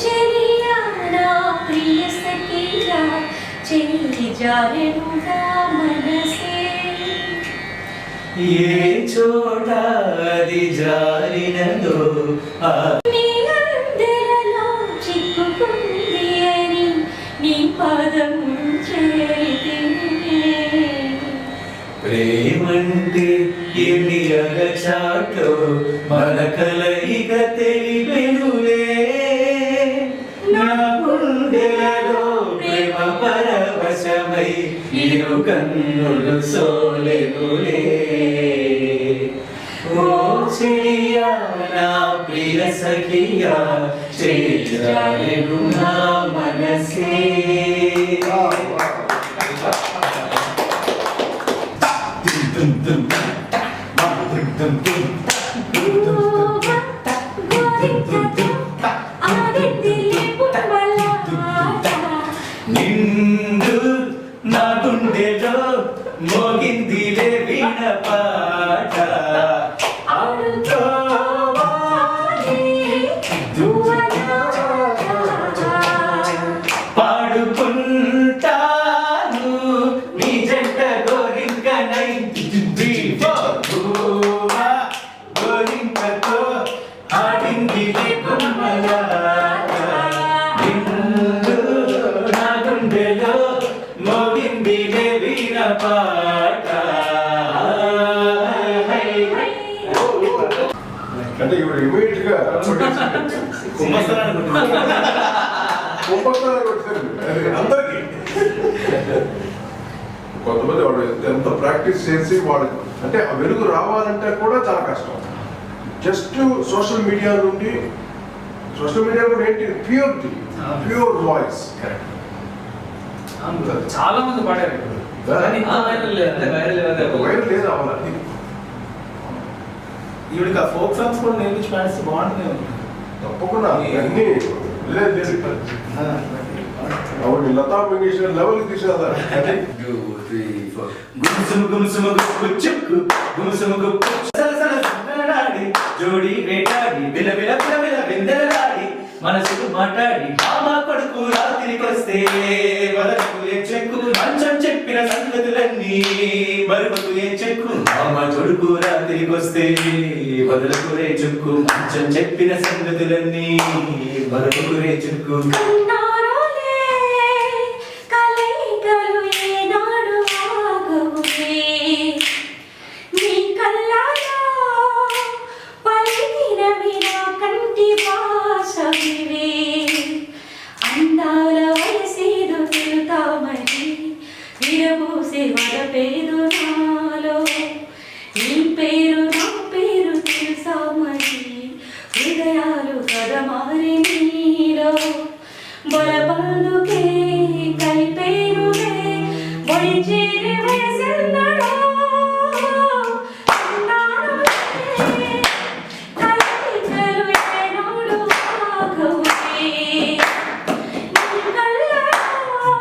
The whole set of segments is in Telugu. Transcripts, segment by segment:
చెలియా నా ప్రియ సఖియా చెయ్యి జారెనుగా మనసే ఏ చోట అది జారినదో నీ అందెలలో చిక్కుకుంది అని నీ పాదం చేరితినే ప్రేమంటే ఎన్ని అగచాటో మన కలయిక తెలిపెనులే నా గుండెలలో ప్రేమ పరవశమై ఇరు కన్నులు సోలెనులే ఓ చెలియా నా ప్రియ సఖియా చేజారెను నా మనసే నిండు నా గుండెలో మోగిందిలే వీణ పాట పాడుకుంటాను నీ జంట గోరింకనై గోరింకతో ఆడిందిలే బొమ్మలాట నిండు నా గుండెలో మోగిందిలే వీణ పాట అంటే ఇప్పుడు ఇమీడియట్ గా అందరికి కొంతమంది వాడు ఎంత ప్రాక్టీస్ చేసి వాడు అంటే ఆ వెలుగు రావాలంటే కూడా చాలా కష్టం. జస్ట్ సోషల్ మీడియా నుండి కూడా ఏంటి ప్యూర్ వాయిస్. చాలా మంది పాడారు వైరల్ లేదు అవ్వాలి. ఈవిడికి ఆ ఫోక్ సాంగ్స్ కూడా నేర్పించి పాడిస్తే బాగుంటుంది. తప్పకుండా అన్ని లేదు అవును లతా మంగేష్కర్ లెవెల్ తీసేదారు. జోడి వేటాడి బిల బిల బిల బిల బిందెలాడి మనసుకు మాట్లాడి మామ కొడుకు రాత్రికొస్తే వదలకు ఏ చెక్కు మంచం చెప్పిన సంగతులన్నీ మరువకు ఏ చెక్కు మామ కొడుకు రాత్రికొస్తే వదలకు రే చెక్కు మంచం చెప్పిన సంగతులన్నీ మరువకు రే చెక్కు పేరు నాలో నీ పేరు నా పేరు తెలుసా మరి హృదయాలు కదమారి నీలో బలబందుకే కలిపేరులే బడి చేరి వయసెన్నడో కలయికలు ఏనాడు ఆగవులే నీ కళ్ళలో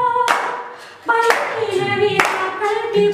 పలికినవి నా కంటి